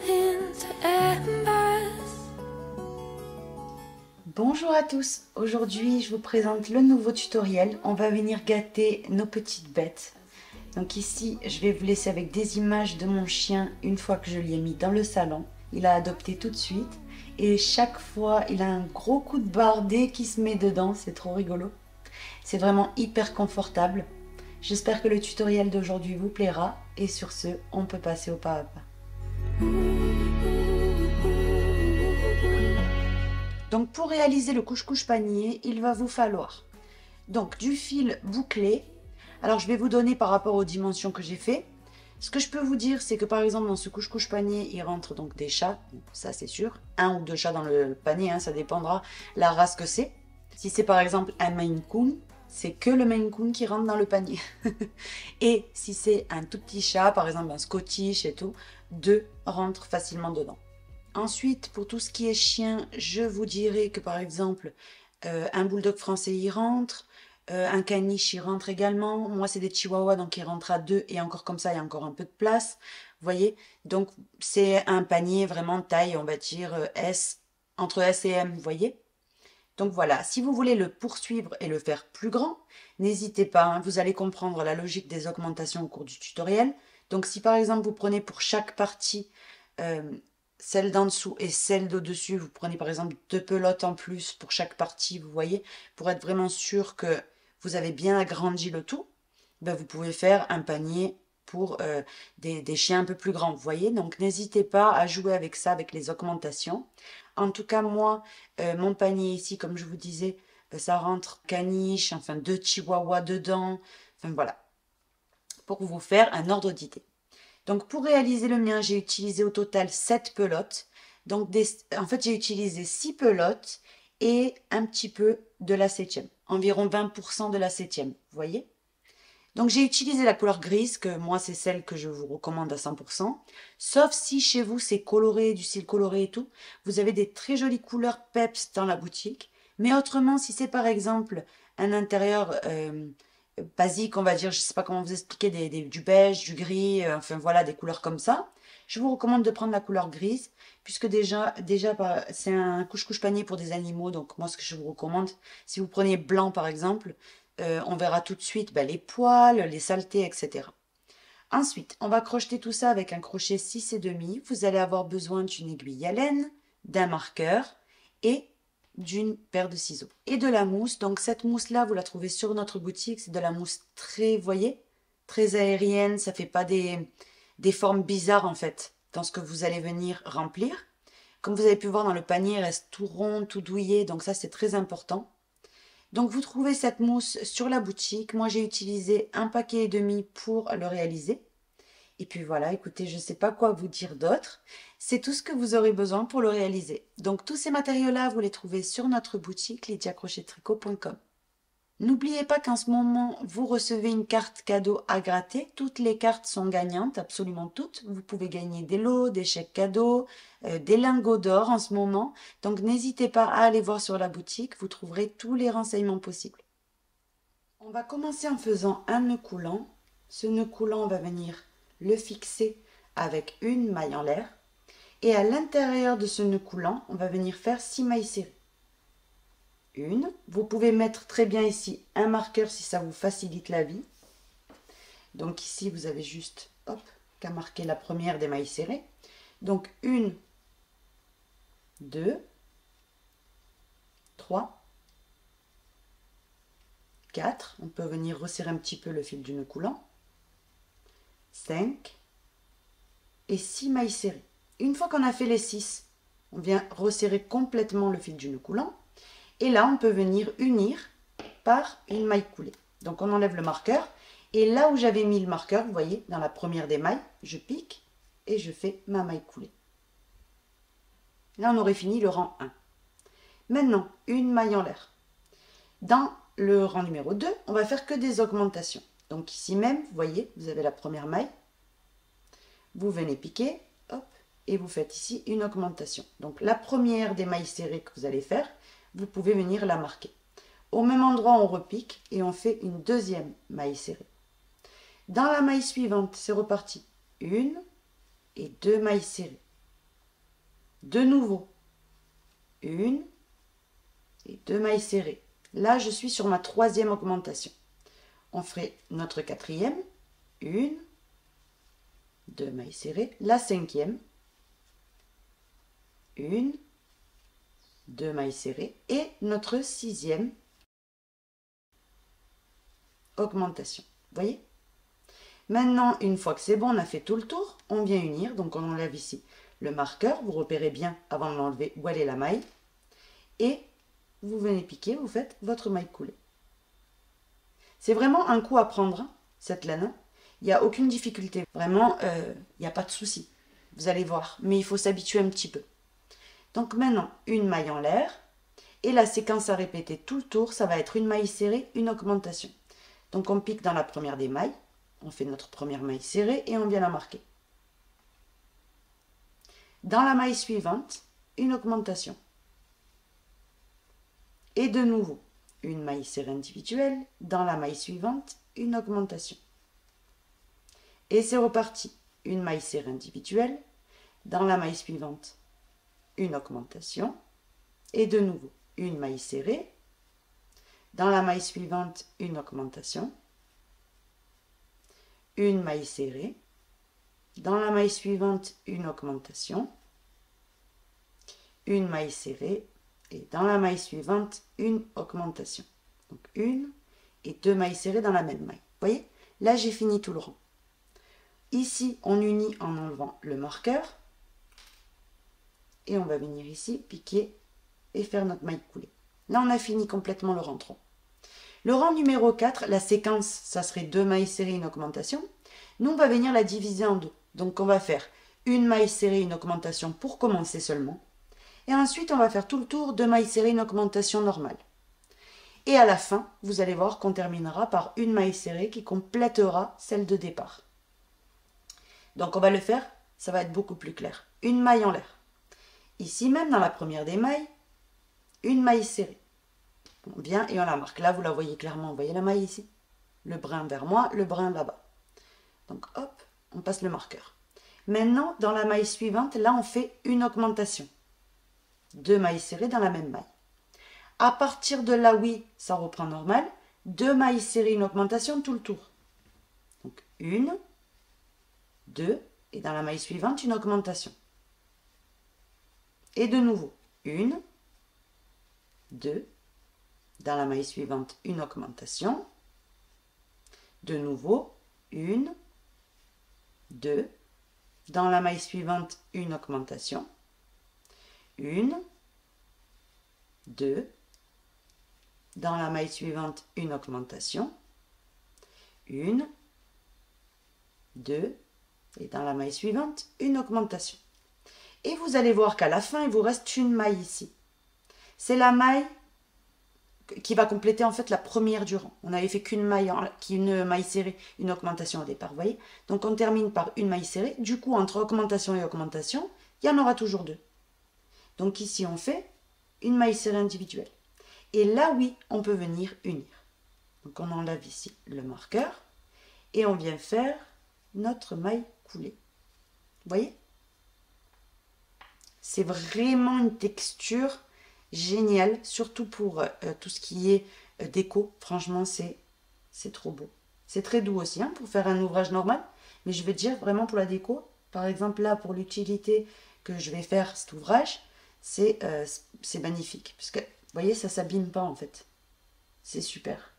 into embers. Bonjour à tous, aujourd'hui je vous présente le nouveau tutoriel. On va venir gâter nos petites bêtes. Donc ici je vais vous laisser avec des images de mon chien une fois que je l'ai mis dans le salon. Il a adopté tout de suite et chaque fois il a un gros coup de barre dès qu'il se met dedans, c'est trop rigolo. C'est vraiment hyper confortable. J'espère que le tutoriel d'aujourd'hui vous plaira et sur ce, on peut passer au pas à pas. Donc pour réaliser le couche-couche panier, il va vous falloir donc du fil bouclé. Alors je vais vous donner par rapport aux dimensions que j'ai fait. Ce que je peux vous dire, c'est que par exemple dans ce couche-couche panier, il rentre donc des chats, ça c'est sûr. Un ou deux chats dans le panier, ça dépendra la race que c'est. Si c'est par exemple un Maine Coon, c'est que le Maine Coon qui rentre dans le panier. Et si c'est un tout petit chat, par exemple un Scottish et tout, deux rentrent facilement dedans. Ensuite, pour tout ce qui est chien, je vous dirais que par exemple, un bulldog français y rentre, un caniche y rentre également. Moi, c'est des chihuahuas, donc il rentre à deux et encore comme ça, il y a encore un peu de place. Vous voyez? Donc, c'est un panier vraiment taille, on va dire S, entre S et M, vous voyez? Donc voilà, si vous voulez le poursuivre et le faire plus grand, n'hésitez pas, hein, vous allez comprendre la logique des augmentations au cours du tutoriel. Donc si par exemple vous prenez pour chaque partie celle d'en dessous et celle d'au-dessus, vous prenez par exemple deux pelotes en plus pour chaque partie, vous voyez, pour être vraiment sûr que vous avez bien agrandi le tout, ben vous pouvez faire un panier pour des chiens un peu plus grands, vous voyez. Donc n'hésitez pas à jouer avec ça, avec les augmentations. En tout cas, moi, mon panier ici, comme je vous disais, ça rentre caniche, enfin deux chihuahuas dedans, enfin voilà, pour vous faire un ordre d'idée. Donc pour réaliser le mien, j'ai utilisé au total 7 pelotes. Donc en fait, j'ai utilisé 6 pelotes et un petit peu de la 7e, environ 20% de la 7e, vous voyez. Donc j'ai utilisé la couleur grise, que moi c'est celle que je vous recommande à 100%. Sauf si chez vous c'est coloré, du style coloré et tout. Vous avez des très jolies couleurs peps dans la boutique. Mais autrement, si c'est par exemple un intérieur basique, on va dire, je ne sais pas comment vous expliquer, du beige, du gris, enfin voilà, des couleurs comme ça. Je vous recommande de prendre la couleur grise, puisque déjà c'est un couche-couche panier pour des animaux. Donc moi ce que je vous recommande, si vous prenez blanc par exemple, on verra tout de suite les poils, les saletés, etc. Ensuite, on va crocheter tout ça avec un crochet 6,5. Vous allez avoir besoin d'une aiguille à laine, d'un marqueur et d'une paire de ciseaux. Et de la mousse. Donc cette mousse-là, vous la trouvez sur notre boutique. C'est de la mousse très, vous voyez, très aérienne. Ça ne fait pas des formes bizarres en fait dans ce que vous allez venir remplir. Comme vous avez pu voir dans le panier, il reste tout rond, tout douillet. Donc ça, c'est très important. Donc vous trouvez cette mousse sur la boutique. Moi j'ai utilisé un paquet et demi pour le réaliser. Et puis voilà, écoutez, je ne sais pas quoi vous dire d'autre. C'est tout ce que vous aurez besoin pour le réaliser. Donc tous ces matériaux-là, vous les trouvez sur notre boutique lydiacrochettricot.com. N'oubliez pas qu'en ce moment, vous recevez une carte cadeau à gratter. Toutes les cartes sont gagnantes, absolument toutes. Vous pouvez gagner des lots, des chèques cadeaux, des lingots d'or en ce moment. Donc n'hésitez pas à aller voir sur la boutique, vous trouverez tous les renseignements possibles. On va commencer en faisant un nœud coulant. Ce nœud coulant, on va venir le fixer avec une maille en l'air. Et à l'intérieur de ce nœud coulant, on va venir faire 6 mailles serrées. Une. Vous pouvez mettre très bien ici un marqueur si ça vous facilite la vie. Donc ici, vous avez juste qu'à marquer la première des mailles serrées. Donc 1, 2, 3, 4. On peut venir resserrer un petit peu le fil du nœud coulant. 5 et 6 mailles serrées. Une fois qu'on a fait les 6, on vient resserrer complètement le fil du nœud coulant. Et là, on peut venir unir par une maille coulée. Donc, on enlève le marqueur. Et là où j'avais mis le marqueur, vous voyez, dans la première des mailles, je pique et je fais ma maille coulée. Là, on aurait fini le rang 1. Maintenant, une maille en l'air. Dans le rang numéro 2, on va faire que des augmentations. Donc, ici même, vous voyez, vous avez la première maille. Vous venez piquer, et vous faites ici une augmentation. Donc, la première des mailles serrées que vous allez faire, vous pouvez venir la marquer. Au même endroit, on repique et on fait une deuxième maille serrée. Dans la maille suivante, c'est reparti. Une et deux mailles serrées. De nouveau, une et deux mailles serrées. Là, je suis sur ma troisième augmentation. On ferait notre quatrième, une, deux mailles serrées. La cinquième, une, deux mailles serrées. Et notre sixième augmentation. Vous voyez? Maintenant, une fois que c'est bon, on a fait tout le tour, on vient unir. Donc, on enlève ici le marqueur. Vous repérez bien avant de l'enlever où elle est la maille. Et vous venez piquer, vous faites votre maille coulée. C'est vraiment un coup à prendre, hein, cette laine. Il n'y a aucune difficulté. Vraiment, il n'y a pas de souci. Vous allez voir. Mais il faut s'habituer un petit peu. Donc maintenant, une maille en l'air. Et la séquence à répéter tout le tour, ça va être une maille serrée, une augmentation. Donc on pique dans la première des mailles. On fait notre première maille serrée et on vient la marquer. Dans la maille suivante, une augmentation. Et de nouveau, une maille serrée individuelle. Dans la maille suivante, une augmentation. Et c'est reparti. Une maille serrée individuelle. Dans la maille suivante, une augmentation. Et de nouveau, une maille serrée. Dans la maille suivante, une augmentation. Une maille serrée. Dans la maille suivante, une augmentation. Une maille serrée. Et dans la maille suivante, une augmentation. Donc une et deux mailles serrées dans la même maille. Vous voyez? Là, j'ai fini tout le rang. Ici, on unit en enlevant le marqueur. Et on va venir ici, piquer et faire notre maille coulée. Là, on a fini complètement le rang 3. Le rang numéro 4, la séquence, ça serait deux mailles serrées, une augmentation. Nous, on va venir la diviser en deux. Donc, on va faire une maille serrée, une augmentation pour commencer seulement. Et ensuite, on va faire tout le tour, deux mailles serrées, une augmentation normale. Et à la fin, vous allez voir qu'on terminera par une maille serrée qui complétera celle de départ. Donc, on va le faire, ça va être beaucoup plus clair. Une maille en l'air. Ici même, dans la première des mailles, une maille serrée. On vient et on la marque. Là, vous la voyez clairement. Vous voyez la maille ici? Le brin vers moi, le brin là-bas. Donc, hop, on passe le marqueur. Maintenant, dans la maille suivante, là, on fait une augmentation. Deux mailles serrées dans la même maille. À partir de là, oui, ça reprend normal. Deux mailles serrées, une augmentation tout le tour. Donc, une, deux, et dans la maille suivante, une augmentation. Et de nouveau, une, deux, dans la maille suivante, une augmentation. De nouveau, une, deux, dans la maille suivante, une augmentation. Une, deux, dans la maille suivante, une augmentation. Une, deux, et dans la maille suivante, une augmentation. Et vous allez voir qu'à la fin, il vous reste une maille ici. C'est la maille qui va compléter en fait la première du rang. On n'avait fait qu'une maille, serrée, une augmentation au départ, vous voyez. Donc on termine par une maille serrée. Du coup, entre augmentation et augmentation, il y en aura toujours deux. Donc ici, on fait une maille serrée individuelle. Et là, oui, on peut venir unir. Donc on enlève ici le marqueur et on vient faire notre maille coulée. Vous voyez? C'est vraiment une texture géniale, surtout pour tout ce qui est déco. Franchement, c'est trop beau. C'est très doux aussi hein, pour faire un ouvrage normal. Mais je veux dire, vraiment pour la déco, par exemple là, pour l'utilité que je vais faire cet ouvrage, c'est magnifique. Parce que, vous voyez, ça ne s'abîme pas en fait. C'est super.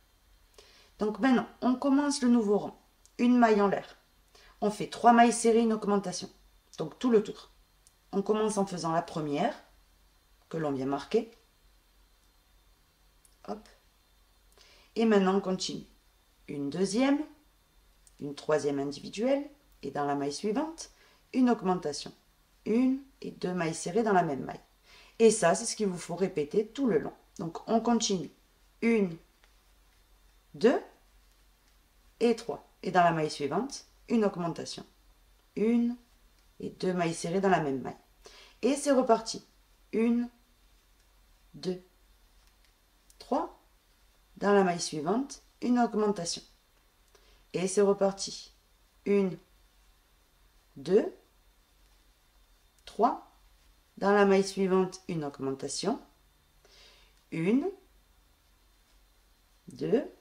Donc maintenant, on commence le nouveau rang. Une maille en l'air. On fait 3 mailles serrées, une augmentation. Donc tout le tour. On commence en faisant la première, que l'on vient marquer. Hop. Et maintenant, on continue. Une deuxième, une troisième individuelle, et dans la maille suivante, une augmentation. Une et deux mailles serrées dans la même maille. Et ça, c'est ce qu'il vous faut répéter tout le long. Donc, on continue. Une, deux et trois. Et dans la maille suivante, une augmentation. Une et deux mailles serrées dans la même maille. Et c'est reparti. Une, deux, trois. Dans la maille suivante, une augmentation. Et c'est reparti. Une, deux, trois. Dans la maille suivante, une augmentation. 1, 2,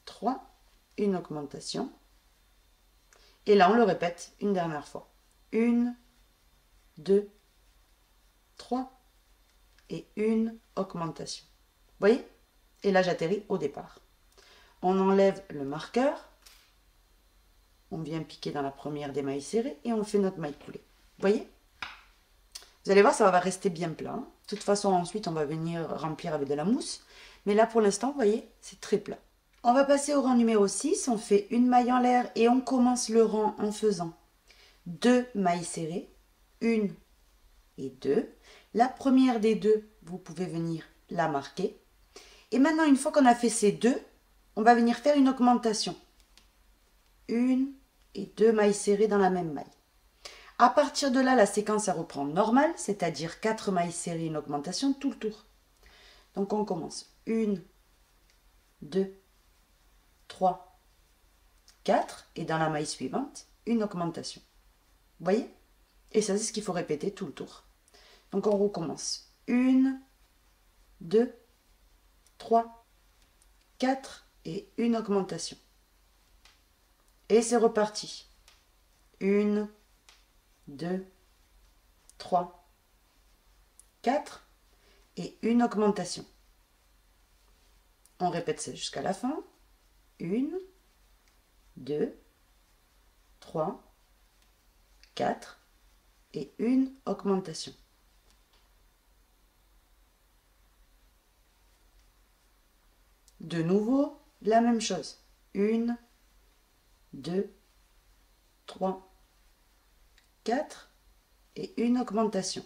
3, une augmentation. Et là, on le répète une dernière fois. 1, 2, 3 et une augmentation. Vous voyez? Et là, j'atterris au départ. On enlève le marqueur. On vient piquer dans la première des mailles serrées et on fait notre maille coulée. Vous voyez? Vous allez voir, ça va rester bien plat. De toute façon, ensuite, on va venir remplir avec de la mousse. Mais là, pour l'instant, vous voyez, c'est très plat. On va passer au rang numéro 6. On fait une maille en l'air et on commence le rang en faisant 2 mailles serrées. 1 et 2. La première des deux, vous pouvez venir la marquer. Et maintenant, une fois qu'on a fait ces deux, on va venir faire une augmentation. 1 et 2 mailles serrées dans la même maille. À partir de là, la séquence elle reprend normale, c'est-à-dire 4 mailles serrées, une augmentation tout le tour. Donc on commence 1, 2, 3, 4 et dans la maille suivante, une augmentation. Vous voyez? Et ça, c'est ce qu'il faut répéter tout le tour. Donc on recommence. 1, 2, 3, 4 et une augmentation. Et c'est reparti. 1, 2, 3, 4 et une augmentation. On répète ça jusqu'à la fin. 1, 2, 3, 4 et une augmentation. De nouveau, la même chose. 1, 2, 3, 4 et une augmentation.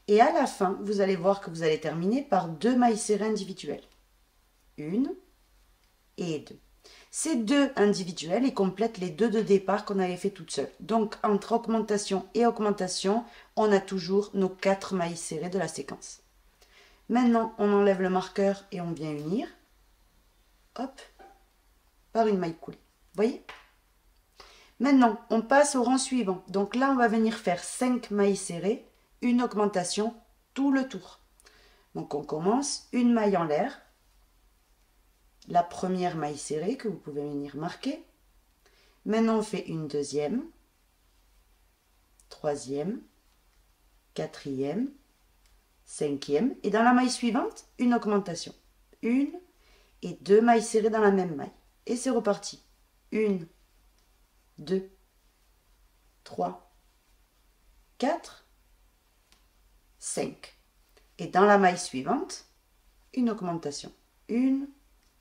Et à la fin, vous allez voir que vous allez terminer par 2 mailles serrées individuelles. 1 et 2. Ces 2 individuelles, ils complètent les 2 de départ qu'on avait fait toutes seules. Donc, entre augmentation et augmentation, on a toujours nos 4 mailles serrées de la séquence. Maintenant, on enlève le marqueur et on vient unir. Hop, par une maille coulée. Vous voyez? Maintenant, on passe au rang suivant. Donc là, on va venir faire 5 mailles serrées, une augmentation tout le tour. Donc on commence une maille en l'air, la première maille serrée que vous pouvez venir marquer. Maintenant, on fait une deuxième, troisième, quatrième, cinquième. Et dans la maille suivante, une augmentation. 1 et 2 mailles serrées dans la même maille. Et c'est reparti. 1, 2, 3, 4, 5. Et dans la maille suivante, une augmentation. 1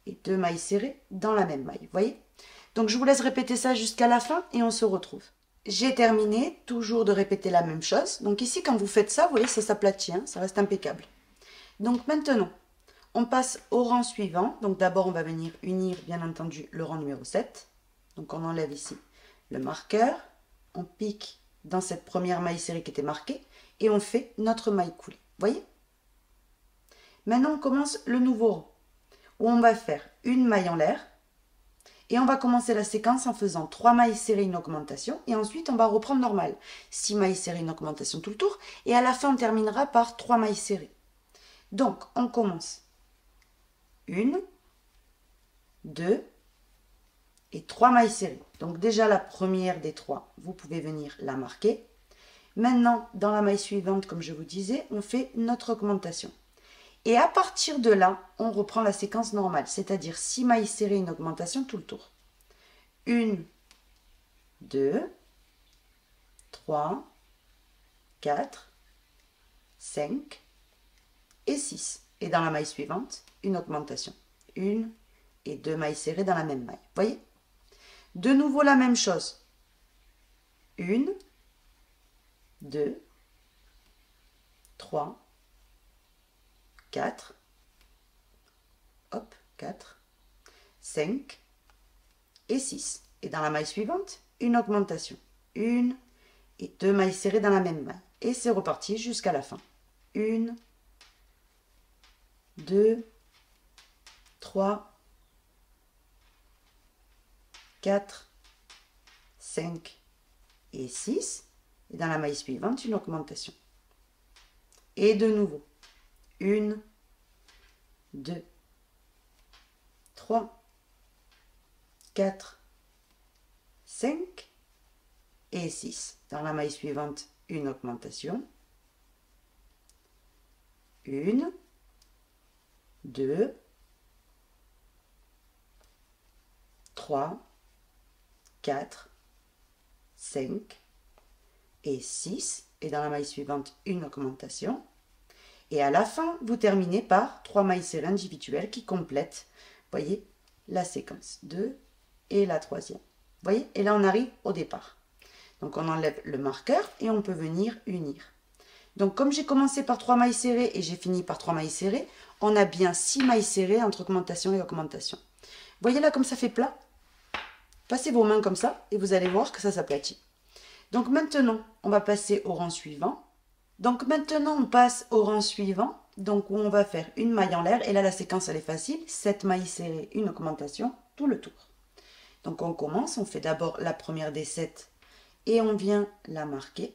et 2 mailles serrées dans la même maille. Vous voyez? Donc je vous laisse répéter ça jusqu'à la fin et on se retrouve. J'ai terminé, toujours de répéter la même chose. Donc ici, quand vous faites ça, vous voyez, ça s'aplatit, hein, ça reste impeccable. Donc maintenant, on passe au rang suivant. Donc d'abord, on va venir unir, bien entendu, le rang numéro 7. Donc on enlève ici le marqueur, on pique dans cette première maille serrée qui était marquée et on fait notre maille coulée. Vous voyez? Maintenant, on commence le nouveau rang où on va faire une maille en l'air et on va commencer la séquence en faisant 3 mailles serrées, une augmentation et ensuite on va reprendre normal. 6 mailles serrées, une augmentation tout le tour et à la fin, on terminera par 3 mailles serrées. Donc, on commence 1, 2 et 3 mailles serrées. Donc déjà la première des 3, vous pouvez venir la marquer. Maintenant, dans la maille suivante, comme je vous disais, on fait notre augmentation. Et à partir de là, on reprend la séquence normale, c'est-à-dire 6 mailles serrées, une augmentation tout le tour. 1, 2, 3, 4, 5 et 6. Et dans la maille suivante, une augmentation. 1 et 2 mailles serrées dans la même maille. Vous voyez? De nouveau la même chose. 1, 2, 3, 4, hop, 4, 5 et 6. Et dans la maille suivante, une augmentation. 1 et 2 mailles serrées dans la même maille. Et c'est reparti jusqu'à la fin. 1, 2, 3, 4, 5 et 6. Et dans la maille suivante, une augmentation. Et de nouveau. 1, 2, 3, 4, 5 et 6. Dans la maille suivante, une augmentation. 1, 2, 3, 4, 5 et 6. Et dans la maille suivante, une augmentation. Et à la fin, vous terminez par 3 mailles serrées individuelles qui complètent, voyez, la séquence 2 et la troisième. Voyez, et là on arrive au départ. Donc on enlève le marqueur et on peut venir unir. Donc comme j'ai commencé par 3 mailles serrées et j'ai fini par 3 mailles serrées, on a bien 6 mailles serrées entre augmentation et augmentation. Voyez là comme ça fait plat? Passez vos mains comme ça et vous allez voir que ça s'aplatit. Donc maintenant, on va passer au rang suivant. Donc maintenant, on passe au rang suivant, donc où on va faire une maille en l'air. Et là, la séquence, elle est facile. 7 mailles serrées, une augmentation, tout le tour. Donc on commence, on fait d'abord la première des 7 et on vient la marquer.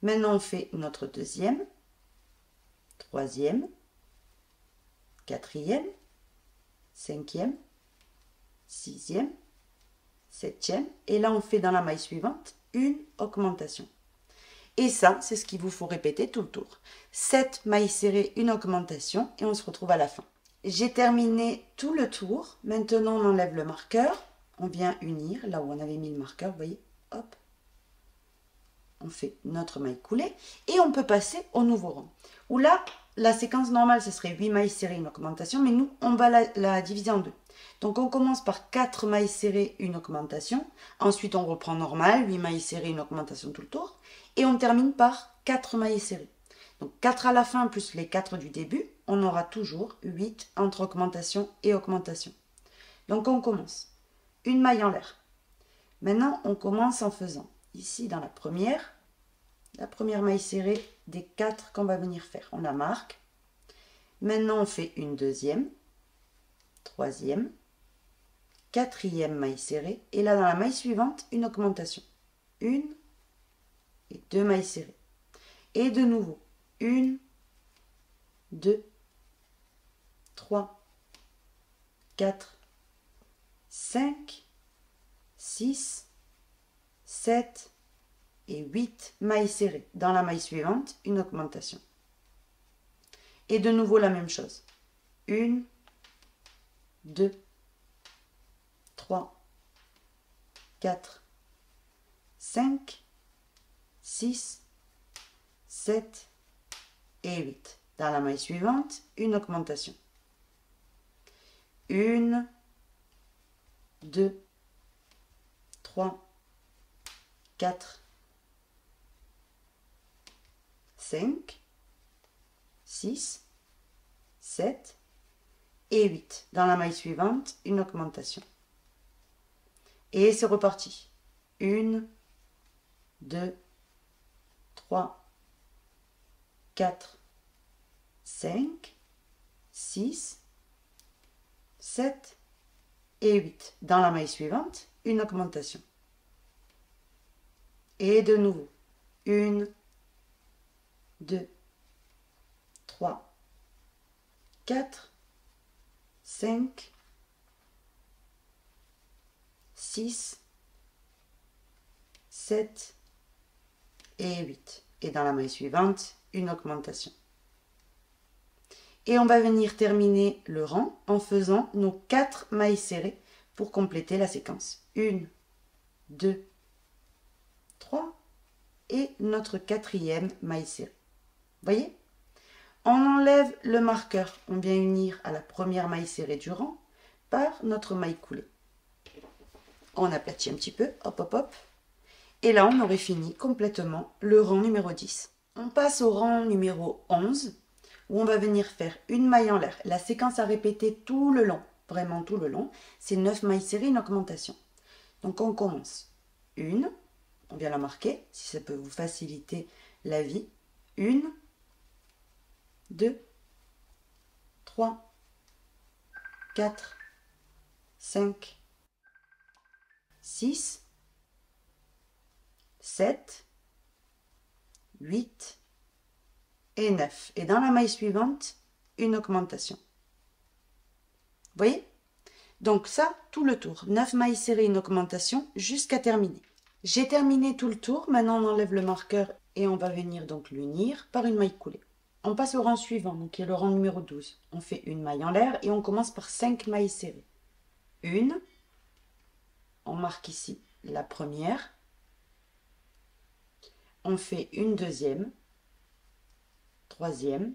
Maintenant, on fait notre deuxième, troisième, quatrième, cinquième, sixième, septième. Et là, on fait dans la maille suivante une augmentation. Et ça, c'est ce qu'il vous faut répéter tout le tour. 7 mailles serrées, une augmentation et on se retrouve à la fin. J'ai terminé tout le tour. Maintenant, on enlève le marqueur. On vient unir là où on avait mis le marqueur. Vous voyez, hop. On fait notre maille coulée et on peut passer au nouveau rang. Où là, la séquence normale, ce serait 8 mailles serrées, une augmentation. Mais nous, on va la diviser en deux. Donc, on commence par 4 mailles serrées, une augmentation. Ensuite, on reprend normal, 8 mailles serrées, une augmentation tout le tour. Et on termine par 4 mailles serrées. Donc 4 à la fin plus les 4 du début, on aura toujours 8 entre augmentation et augmentation. Donc on commence. Une maille en l'air. Maintenant, on commence en faisant, ici dans la première maille serrée des 4 qu'on va venir faire. On la marque. Maintenant, on fait une deuxième, troisième, quatrième maille serrée. Et là, dans la maille suivante, une augmentation. Une et 2 mailles serrées. Et de nouveau, 1, 2, 3, 4, 5, 6, 7 et 8 mailles serrées. Dans la maille suivante, une augmentation. Et de nouveau la même chose. 1, 2, 3, 4, 5, 6, 7 et 8. Dans la maille suivante, une augmentation. 1, 2, 3, 4, 5, 6, 7 et 8. Dans la maille suivante, une augmentation. Et c'est reparti. 1, 2, 3, 4, 5, 6, 7 et 8. Dans la maille suivante, une augmentation. Et de nouveau, 1, 2, 3, 4, 5, 6, 7 et 8. Et dans la maille suivante, une augmentation. Et on va venir terminer le rang en faisant nos 4 mailles serrées pour compléter la séquence. 1, 2, 3 et notre 4e maille serrée. Voyez? On enlève le marqueur, on vient unir à la première maille serrée du rang par notre maille coulée. On aplatit un petit peu, hop hop hop. Et là, on aurait fini complètement le rang numéro 10. On passe au rang numéro 11, où on va venir faire une maille en l'air. La séquence à répéter tout le long, vraiment tout le long, c'est 9 mailles serrées, une augmentation. Donc on commence. Une, on vient la marquer, si ça peut vous faciliter la vie. 1, 2, 3, 4, 5, 6, 7, 8, et 9. Et dans la maille suivante, une augmentation. Vous voyez? Donc ça, tout le tour. 9 mailles serrées, une augmentation jusqu'à terminer. J'ai terminé tout le tour. Maintenant, on enlève le marqueur et on va venir donc l'unir par une maille coulée. On passe au rang suivant, donc qui est le rang numéro 12. On fait une maille en l'air et on commence par 5 mailles serrées. Une. On marque ici la première. On fait une deuxième, troisième,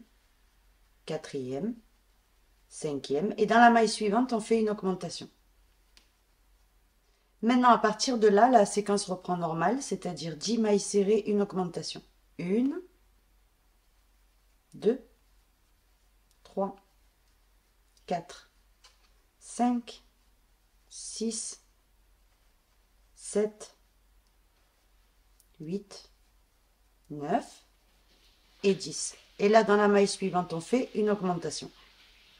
quatrième, cinquième. Et dans la maille suivante, on fait une augmentation. Maintenant, à partir de là, la séquence reprend normale, c'est-à-dire 10 mailles serrées, une augmentation. 1, 2, 3, 4, 5, 6, 7, 8, 9 et 10. Et là, dans la maille suivante, on fait une augmentation.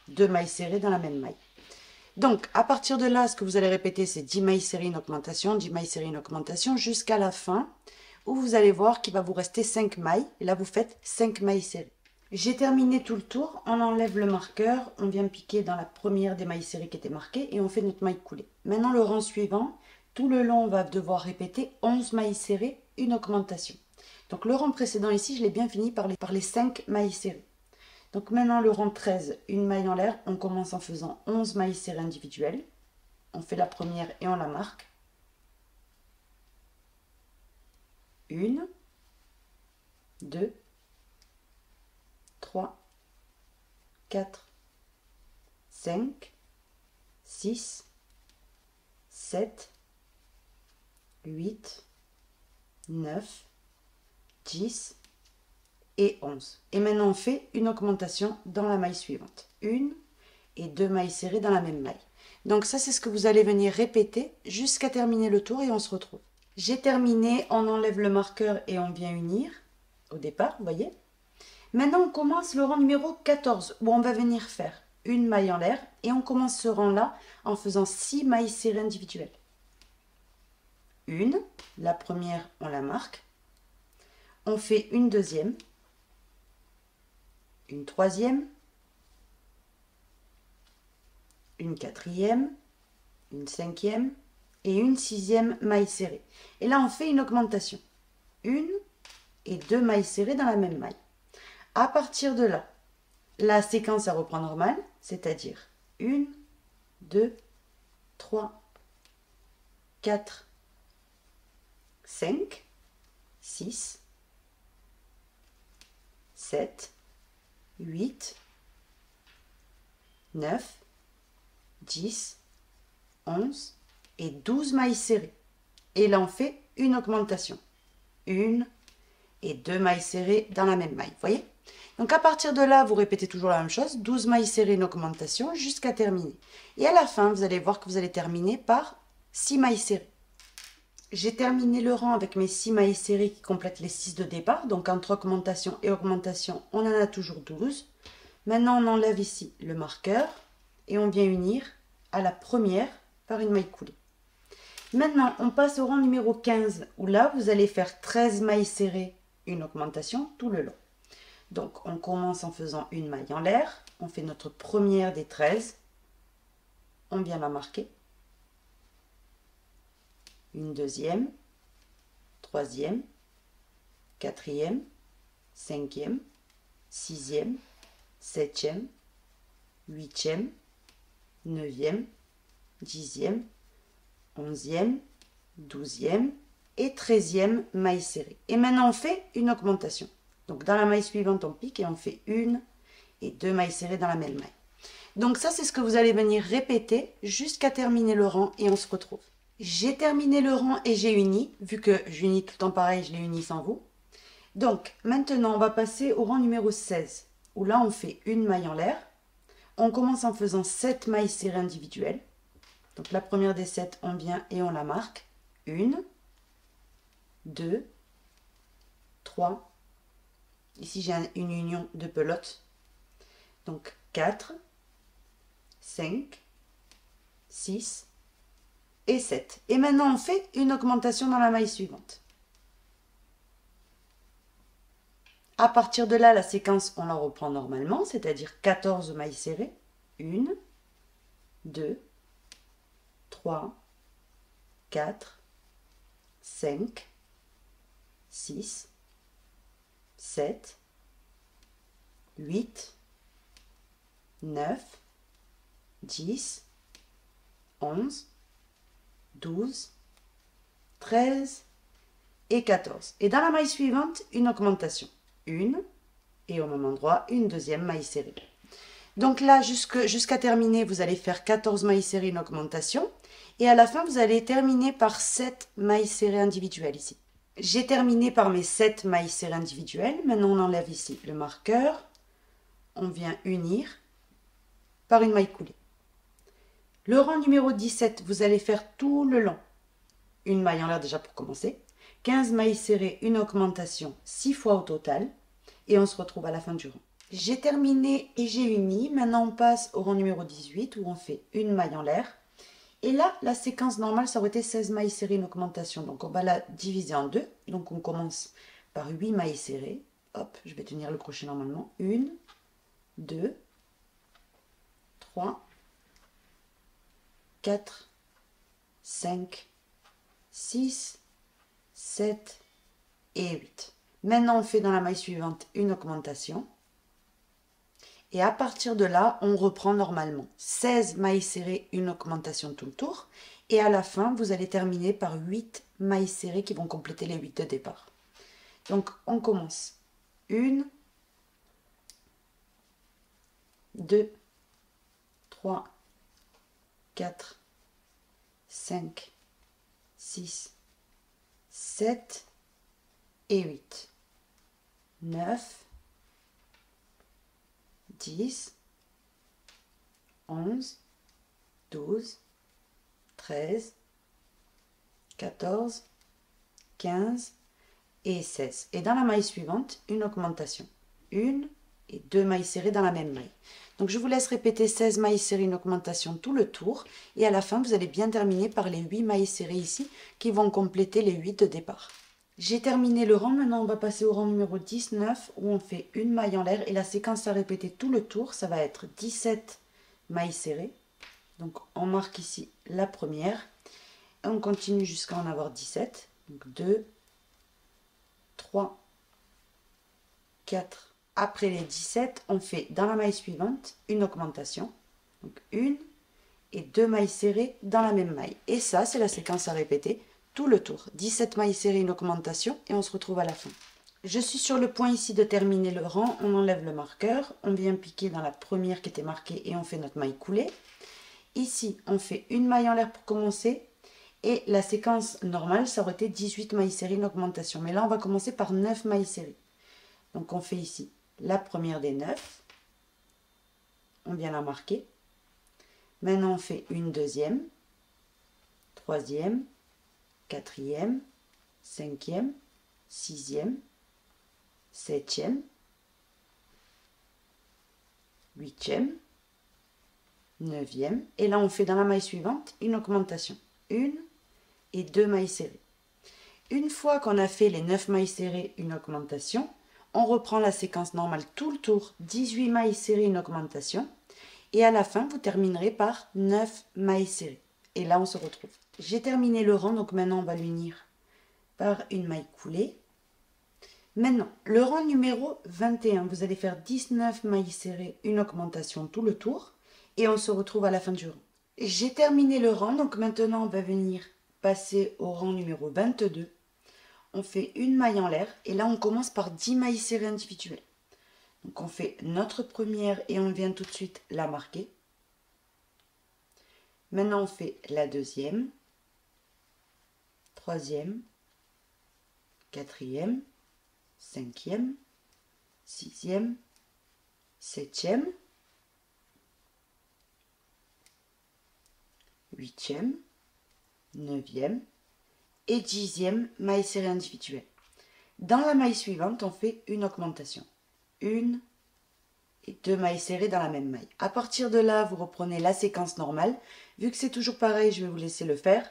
2 mailles serrées dans la même maille. Donc, à partir de là, ce que vous allez répéter, c'est 10 mailles serrées, une augmentation, 10 mailles serrées, une augmentation, jusqu'à la fin, où vous allez voir qu'il va vous rester 5 mailles. Et là, vous faites 5 mailles serrées. J'ai terminé tout le tour, on enlève le marqueur, on vient piquer dans la première des mailles serrées qui était marquée et on fait notre maille coulée. Maintenant, le rang suivant, tout le long, on va devoir répéter 11 mailles serrées, une augmentation. Donc, le rang précédent ici, je l'ai bien fini par les 5 mailles serrées. Donc maintenant, le rang 13, une maille en l'air, on commence en faisant 11 mailles serrées individuelles. On fait la première et on la marque. 1, 2, 3, 4, 5, 6, 7, 8, 9, 10 et 11. Et maintenant, on fait une augmentation dans la maille suivante. 1 et 2 mailles serrées dans la même maille. Donc ça, c'est ce que vous allez venir répéter jusqu'à terminer le tour et on se retrouve. J'ai terminé, on enlève le marqueur et on vient unir au départ, vous voyez. Maintenant, on commence le rang numéro 14 où on va venir faire une maille en l'air et on commence ce rang-là en faisant 6 mailles serrées individuelles. Une, la première, on la marque. On fait une deuxième, une troisième, une quatrième, une cinquième et une sixième maille serrée. Et là, on fait une augmentation. 1 et 2 mailles serrées dans la même maille. À partir de là, la séquence elle reprend normale, c'est-à-dire 1, 2, 3, 4, 5, 6, 7, 8, 9, 10, 11 et 12 mailles serrées. Et là, on fait une augmentation. 1 et 2 mailles serrées dans la même maille. Vous voyez? Donc, à partir de là, vous répétez toujours la même chose. 12 mailles serrées, une augmentation jusqu'à terminer. Et à la fin, vous allez voir que vous allez terminer par 6 mailles serrées. J'ai terminé le rang avec mes 6 mailles serrées qui complètent les 6 de départ. Donc, entre augmentation et augmentation, on en a toujours 12. Maintenant, on enlève ici le marqueur et on vient unir à la première par une maille coulée. Maintenant, on passe au rang numéro 15 où là, vous allez faire 13 mailles serrées, une augmentation tout le long. Donc, on commence en faisant une maille en l'air. On fait notre première des 13. On vient la marquer. Une deuxième, troisième, quatrième, cinquième, sixième, septième, huitième, neuvième, dixième, onzième, douzième et 13e maille serrée. Et maintenant, on fait une augmentation. Donc, dans la maille suivante, on pique et on fait 1 et 2 mailles serrées dans la même maille. Donc, ça, c'est ce que vous allez venir répéter jusqu'à terminer le rang et on se retrouve. J'ai terminé le rang et j'ai uni. Vu que j'unis tout le temps pareil, je l'ai uni sans vous. Donc, maintenant, on va passer au rang numéro 16, où là, on fait une maille en l'air. On commence en faisant 7 mailles serrées individuelles. Donc, la première des 7, on vient et on la marque. 1, 2, 3. Ici, j'ai une union de pelote. Donc, 4, 5, 6 et 7. Et maintenant, on fait une augmentation dans la maille suivante. À partir de là, la séquence, on la reprend normalement, c'est-à-dire 14 mailles serrées. 1, 2, 3, 4, 5, 6, 7, 8, 9, 10, 11, 12, 13 et 14. Et dans la maille suivante, une augmentation. Une, et au même endroit, une deuxième maille serrée. Donc là, jusqu'à terminer, vous allez faire 14 mailles serrées, une augmentation. Et à la fin, vous allez terminer par 7 mailles serrées individuelles ici. J'ai terminé par mes 7 mailles serrées individuelles. Maintenant, on enlève ici le marqueur. On vient unir par une maille coulée. Le rang numéro 17, vous allez faire tout le long. Une maille en l'air déjà pour commencer. 15 mailles serrées, une augmentation, 6 fois au total. Et on se retrouve à la fin du rang. J'ai terminé et j'ai uni. Maintenant, on passe au rang numéro 18 où on fait une maille en l'air. Et là, la séquence normale, ça aurait été 16 mailles serrées, une augmentation. Donc, on va la diviser en deux. Donc, on commence par 8 mailles serrées. Hop, je vais tenir le crochet normalement. 1, 2, 3, 4, 5, 6, 7 et 8. Maintenant, on fait dans la maille suivante une augmentation. Et à partir de là, on reprend normalement 16 mailles serrées, une augmentation tout le tour. Et à la fin, vous allez terminer par 8 mailles serrées qui vont compléter les 8 de départ. Donc, on commence. 1, 2, 3, 4, 5, 6, 7 et 8. 9, 10, 11, 12, 13, 14, 15 et 16. Et dans la maille suivante, une augmentation. Une et deux mailles serrées dans la même maille. Donc je vous laisse répéter 16 mailles serrées, une augmentation tout le tour. Et à la fin, vous allez bien terminer par les 8 mailles serrées ici qui vont compléter les 8 de départ. J'ai terminé le rang, maintenant on va passer au rang numéro 19 où on fait une maille en l'air et la séquence à répéter tout le tour, ça va être 17 mailles serrées. Donc on marque ici la première et on continue jusqu'à en avoir 17. Donc 2, 3, 4. Après les 17, on fait dans la maille suivante une augmentation. Donc une et deux mailles serrées dans la même maille. Et ça, c'est la séquence à répéter tout le tour. 17 mailles serrées, une augmentation et on se retrouve à la fin. Je suis sur le point ici de terminer le rang. On enlève le marqueur. On vient piquer dans la première qui était marquée et on fait notre maille coulée. Ici, on fait une maille en l'air pour commencer. Et la séquence normale, ça aurait été 18 mailles serrées, une augmentation. Mais là, on va commencer par 9 mailles serrées. Donc, on fait ici la première des 9. On vient la marquer. Maintenant, on fait une deuxième, troisième, quatrième, cinquième, sixième, septième, huitième, neuvième. Et là, on fait dans la maille suivante une augmentation. Une et deux mailles serrées. Une fois qu'on a fait les 9 mailles serrées, une augmentation, on reprend la séquence normale tout le tour. 18 mailles serrées, une augmentation. Et à la fin, vous terminerez par 9 mailles serrées. Et là, on se retrouve. J'ai terminé le rang, donc maintenant, on va l'unir par une maille coulée. Maintenant, le rang numéro 21, vous allez faire 19 mailles serrées, une augmentation tout le tour. Et on se retrouve à la fin du rang. J'ai terminé le rang, donc maintenant, on va venir passer au rang numéro 22. On fait une maille en l'air et là, on commence par 10 mailles serrées individuelles. Donc, on fait notre première et on vient tout de suite la marquer. Maintenant, on fait la deuxième, troisième, quatrième, cinquième, sixième, septième, huitième, neuvième et dixième maille serrée individuelle. Dans la maille suivante, on fait une augmentation. Une et deux mailles serrées dans la même maille. À partir de là, vous reprenez la séquence normale. Vu que c'est toujours pareil, je vais vous laisser le faire.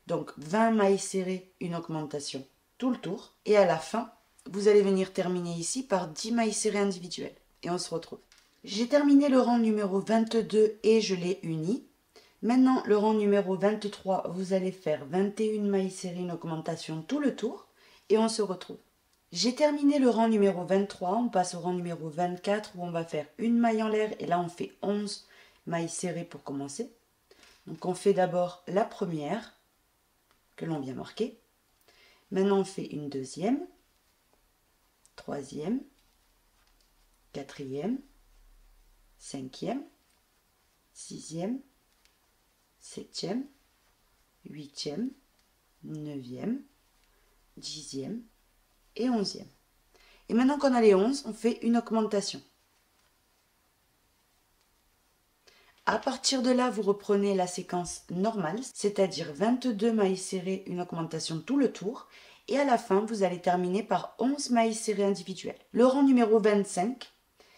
Donc 20 mailles serrées, une augmentation tout le tour. Et à la fin, vous allez venir terminer ici par 10 mailles serrées individuelles. Et on se retrouve. J'ai terminé le rang numéro 22 et je l'ai uni. Maintenant, le rang numéro 23, vous allez faire 21 mailles serrées, une augmentation tout le tour. Et on se retrouve. J'ai terminé le rang numéro 23, on passe au rang numéro 24 où on va faire une maille en l'air. Et là, on fait 11 mailles serrées pour commencer. Donc, on fait d'abord la première que l'on vient marquer. Maintenant, on fait une deuxième, troisième, quatrième, cinquième, sixième, septième, huitième, neuvième, dixième et onzième. Et maintenant qu'on a les 11, on fait une augmentation. À partir de là, vous reprenez la séquence normale, c'est-à-dire 22 mailles serrées, une augmentation tout le tour. Et à la fin, vous allez terminer par 11 mailles serrées individuelles. Le rang numéro 25,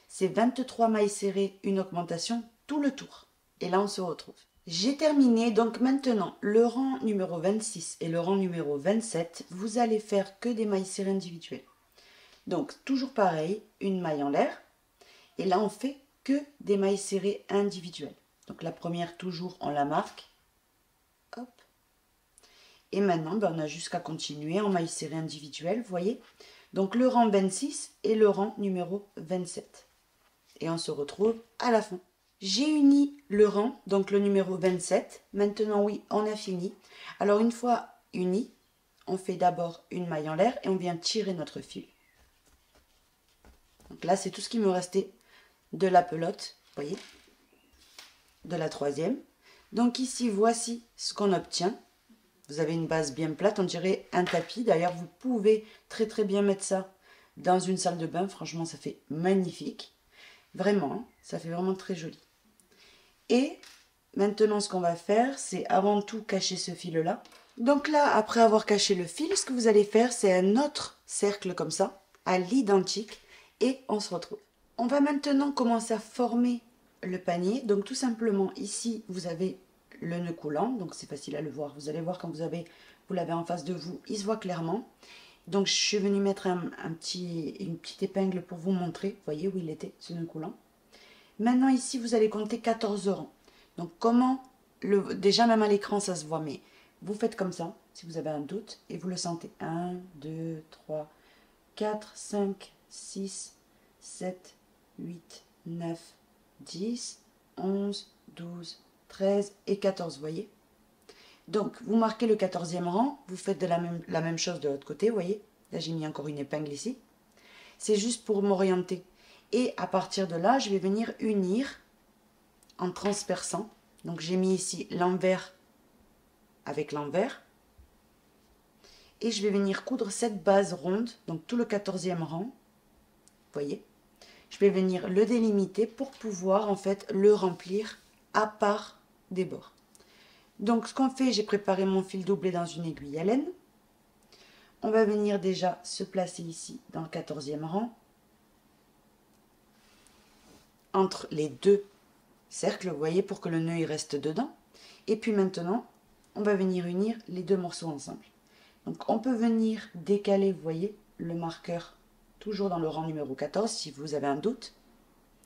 c'est 23 mailles serrées, une augmentation tout le tour. Et là, on se retrouve. J'ai terminé, donc maintenant, le rang numéro 26 et le rang numéro 27, vous allez faire que des mailles serrées individuelles. Donc, toujours pareil, une maille en l'air. Et là, on fait que des mailles serrées individuelles. Donc, la première, toujours, on la marque. Hop. Et maintenant, on a juste qu'à continuer en mailles serrées individuelles, vous voyez. Donc, le rang 26 et le rang numéro 27. Et on se retrouve à la fin. J'ai uni le rang, donc le numéro 27. Maintenant, oui, on a fini. Alors, une fois uni, on fait d'abord une maille en l'air et on vient tirer notre fil. Donc là, c'est tout ce qui me restait de la pelote, vous voyez, de la troisième. Donc ici, voici ce qu'on obtient. Vous avez une base bien plate, on dirait un tapis. D'ailleurs, vous pouvez très très bien mettre ça dans une salle de bain. Franchement, ça fait magnifique. Vraiment, ça fait vraiment très joli. Et maintenant, ce qu'on va faire, c'est avant tout cacher ce fil-là. Donc là, après avoir caché le fil, ce que vous allez faire, c'est un autre cercle comme ça, à l'identique, et on se retrouve. On va maintenant commencer à former le panier. Donc tout simplement, ici, vous avez le nœud coulant, donc c'est facile à le voir. Vous allez voir quand vous l'avez en face de vous, il se voit clairement. Donc je suis venue mettre une petite épingle pour vous montrer, vous voyez où il était, ce nœud coulant. Maintenant ici, vous allez compter 14 rangs. Donc comment, déjà même à l'écran ça se voit, mais vous faites comme ça, si vous avez un doute, et vous le sentez. 1, 2, 3, 4, 5, 6, 7, 8, 9, 10, 11, 12, 13 et 14, vous voyez. Donc, vous marquez le 14e rang, vous faites la même chose de l'autre côté, vous voyez. Là, j'ai mis encore une épingle ici. C'est juste pour m'orienter. Et à partir de là, je vais venir unir en transperçant. Donc, j'ai mis ici l'envers avec l'envers. Et je vais venir coudre cette base ronde, donc tout le 14e rang. Vous voyez. Je vais venir le délimiter pour pouvoir en fait le remplir à part des bords. Donc ce qu'on fait, j'ai préparé mon fil doublé dans une aiguille à laine. On va venir déjà se placer ici dans le 14e rang. Entre les deux cercles, vous voyez, pour que le nœud il reste dedans. Et puis maintenant, on va venir unir les deux morceaux ensemble. Donc on peut venir décaler, vous voyez, le marqueur toujours dans le rang numéro 14 si vous avez un doute.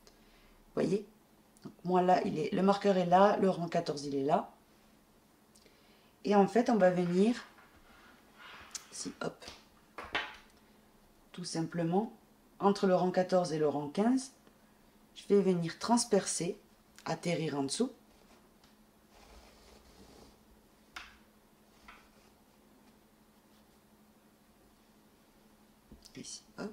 Vous voyez, donc moi là, le marqueur est là, le rang 14 il est là. Et en fait, on va venir, ici, hop, tout simplement, entre le rang 14 et le rang 15, je vais venir transpercer, atterrir en dessous. Ici, hop.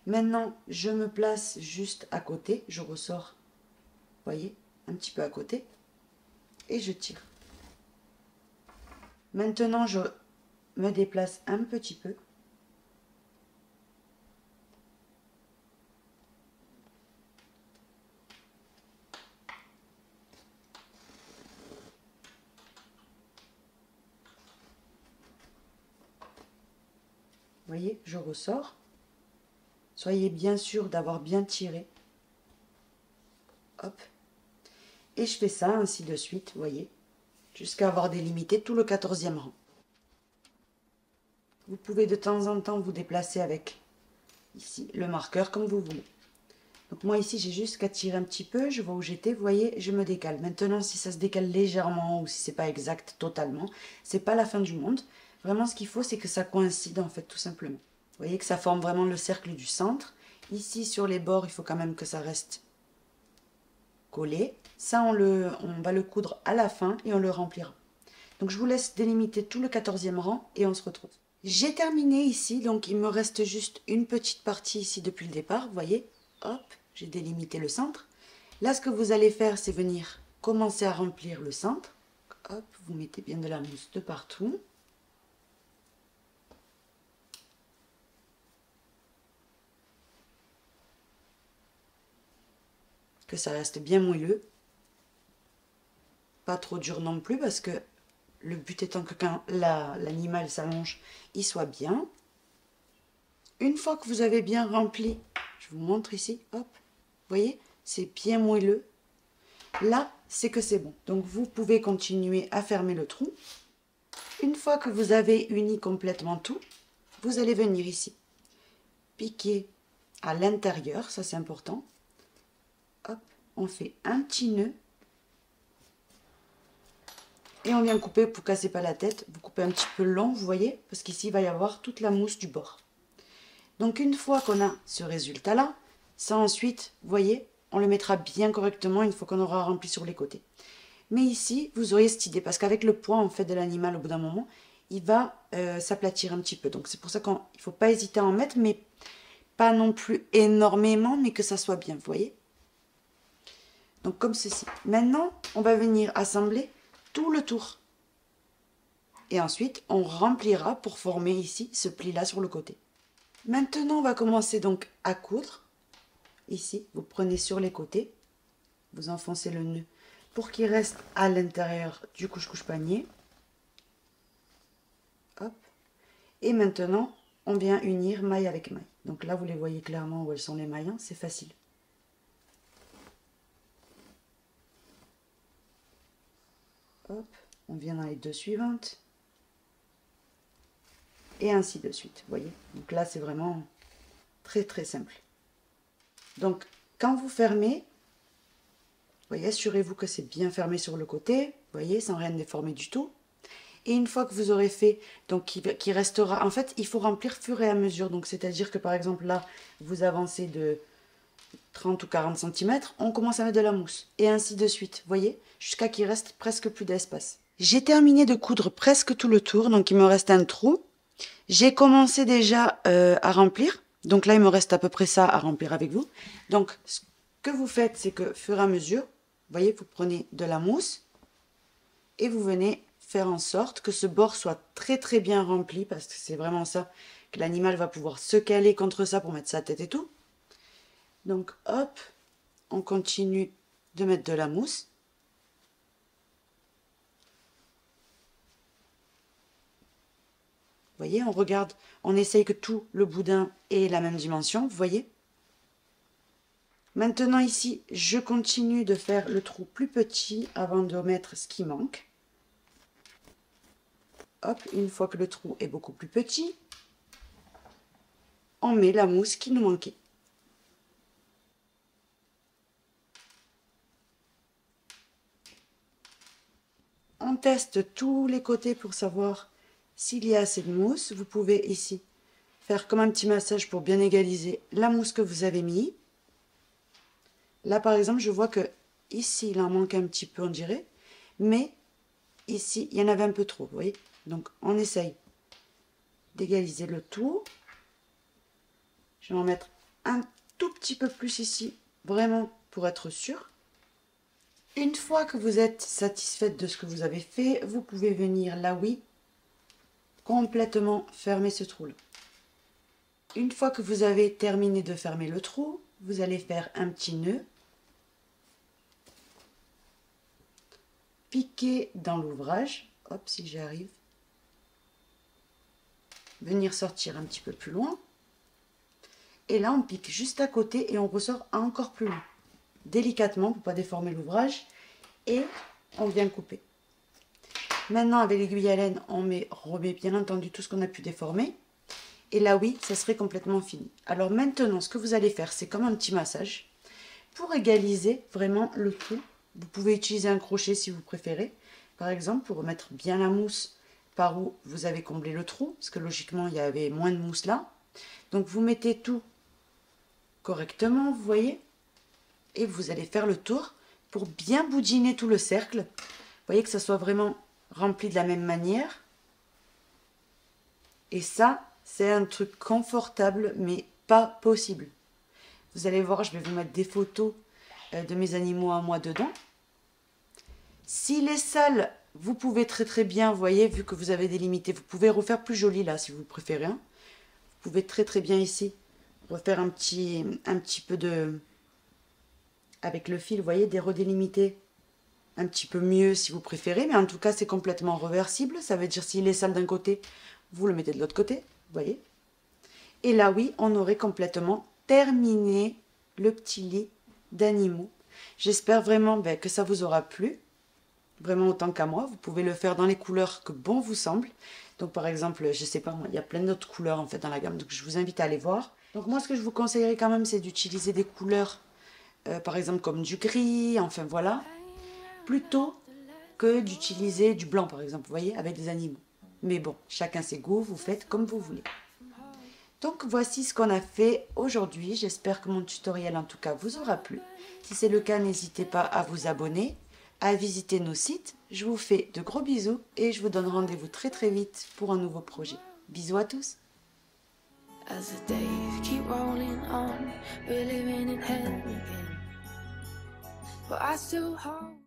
Maintenant, je me place juste à côté, je ressors, vous voyez, un petit peu à côté, et je tire. Maintenant, je me déplace un petit peu. Vous voyez, je ressors. Soyez bien sûr d'avoir bien tiré. Hop. Et je fais ça ainsi de suite, vous voyez, jusqu'à avoir délimité tout le 14e rang. Vous pouvez de temps en temps vous déplacer avec ici le marqueur comme vous voulez. Donc moi ici j'ai juste qu'à tirer un petit peu, je vois où j'étais, vous voyez, je me décale. Maintenant si ça se décale légèrement ou si c'est pas exact totalement, c'est pas la fin du monde. Vraiment ce qu'il faut c'est que ça coïncide en fait tout simplement. Vous voyez que ça forme vraiment le cercle du centre. Ici sur les bords il faut quand même que ça reste collé. Ça on va le coudre à la fin et on le remplira. Donc je vous laisse délimiter tout le 14e rang et on se retrouve. J'ai terminé ici, donc il me reste juste une petite partie ici depuis le départ, vous voyez. Hop, j'ai délimité le centre. Là, ce que vous allez faire, c'est venir commencer à remplir le centre. Hop, vous mettez bien de la mousse de partout. Que ça reste bien moelleux. Pas trop dur non plus, parce que le but étant que quand l'animal s'allonge, il soit bien. Une fois que vous avez bien rempli, je vous montre ici, hop, vous voyez, c'est bien moelleux. Là, c'est que c'est bon. Donc, vous pouvez continuer à fermer le trou. Une fois que vous avez uni complètement tout, vous allez venir ici, piquer à l'intérieur, ça c'est important. Hop, on fait un petit nœud. Et on vient couper pour casser pas la tête. Vous coupez un petit peu long, vous voyez, parce qu'ici, il va y avoir toute la mousse du bord. Donc, une fois qu'on a ce résultat-là, ça ensuite, vous voyez, on le mettra bien correctement une fois qu'on aura rempli sur les côtés. Mais ici, vous auriez cette idée, parce qu'avec le poids en fait de l'animal, au bout d'un moment, il va s'aplatir un petit peu. Donc c'est pour ça qu'il ne faut pas hésiter à en mettre, mais pas non plus énormément, mais que ça soit bien, vous voyez. Donc comme ceci. Maintenant, on va venir assembler tout le tour. Et ensuite, on remplira pour former ici ce pli-là sur le côté. Maintenant, on va commencer donc à coudre. Ici, vous prenez sur les côtés, vous enfoncez le nœud pour qu'il reste à l'intérieur du couche-couche panier. Hop. Et maintenant, on vient unir maille avec maille. Donc là, vous les voyez clairement où elles sont les mailles, hein, c'est facile. Hop, on vient dans les deux suivantes. Et ainsi de suite, vous voyez. Donc là, c'est vraiment très très simple. Donc, quand vous fermez, vous voyez, assurez-vous que c'est bien fermé sur le côté, vous voyez, sans rien déformer du tout. Et une fois que vous aurez fait, donc qui restera, en fait, il faut remplir fur et à mesure. Donc, c'est-à-dire que par exemple, là, vous avancez de 30 ou 40 cm, on commence à mettre de la mousse. Et ainsi de suite, vous voyez, jusqu'à qu'il reste presque plus d'espace. J'ai terminé de coudre presque tout le tour, donc il me reste un trou. J'ai commencé déjà à remplir. Donc là, il me reste à peu près ça à remplir avec vous. Donc, ce que vous faites, c'est que, fur et à mesure, vous voyez, vous prenez de la mousse et vous venez faire en sorte que ce bord soit très très bien rempli, parce que c'est vraiment ça, que l'animal va pouvoir se caler contre ça pour mettre sa tête et tout. Donc, hop, on continue de mettre de la mousse. Vous voyez, on regarde, on essaye que tout le boudin ait la même dimension, vous voyez. Maintenant ici, je continue de faire le trou plus petit avant de mettre ce qui manque. Hop, une fois que le trou est beaucoup plus petit, on met la mousse qui nous manquait. On teste tous les côtés pour savoir s'il y a assez de mousse. Vous pouvez ici faire comme un petit massage pour bien égaliser la mousse que vous avez mis. Là, par exemple, je vois que ici, il en manque un petit peu, on dirait. Mais ici, il y en avait un peu trop, vous voyez. Donc, on essaye d'égaliser le tout. Je vais en mettre un tout petit peu plus ici, vraiment pour être sûr. Une fois que vous êtes satisfaite de ce que vous avez fait, vous pouvez venir là, oui, complètement fermer ce trou-là. Une fois que vous avez terminé de fermer le trou, vous allez faire un petit nœud, piquer dans l'ouvrage, hop, si j'y arrive, venir sortir un petit peu plus loin, et là on pique juste à côté et on ressort encore plus loin, délicatement pour ne pas déformer l'ouvrage, et on vient couper. Maintenant, avec l'aiguille à laine, remet bien entendu tout ce qu'on a pu déformer. Et là, oui, ça serait complètement fini. Alors maintenant, ce que vous allez faire, c'est comme un petit massage. Pour égaliser vraiment le tout, vous pouvez utiliser un crochet si vous préférez. Par exemple, pour remettre bien la mousse par où vous avez comblé le trou, parce que logiquement, il y avait moins de mousse là. Donc, vous mettez tout correctement, vous voyez, et vous allez faire le tour pour bien boudiner tout le cercle. Vous voyez que ça soit vraiment rempli de la même manière. Et ça, c'est un truc confortable, mais pas possible. Vous allez voir, je vais vous mettre des photos de mes animaux à moi dedans. S'il est sale, vous pouvez très bien, vous voyez, vu que vous avez délimité, vous pouvez refaire plus joli là, si vous préférez. Hein. Vous pouvez très bien ici refaire un petit peu de... Avec le fil, vous voyez, des redélimités un petit peu mieux si vous préférez. Mais en tout cas, c'est complètement reversible. Ça veut dire s'il est sale d'un côté, vous le mettez de l'autre côté, vous voyez. Et là, oui, on aurait complètement terminé le petit lit d'animaux. J'espère vraiment que ça vous aura plu. Vraiment autant qu'à moi. Vous pouvez le faire dans les couleurs que bon vous semble. Donc par exemple, je sais pas moi, il y a plein d'autres couleurs en fait dans la gamme. Donc je vous invite à aller voir. Donc moi, ce que je vous conseillerais quand même, c'est d'utiliser des couleurs, par exemple comme du gris, enfin voilà. Plutôt que d'utiliser du blanc par exemple, vous voyez, avec des animaux. Mais bon, chacun ses goûts, vous faites comme vous voulez. Donc voici ce qu'on a fait aujourd'hui. J'espère que mon tutoriel en tout cas vous aura plu. Si c'est le cas, n'hésitez pas à vous abonner, à visiter nos sites. Je vous fais de gros bisous et je vous donne rendez-vous très vite pour un nouveau projet. Bisous à tous. As the days keep rolling on, we're living in hell again. But I still hope.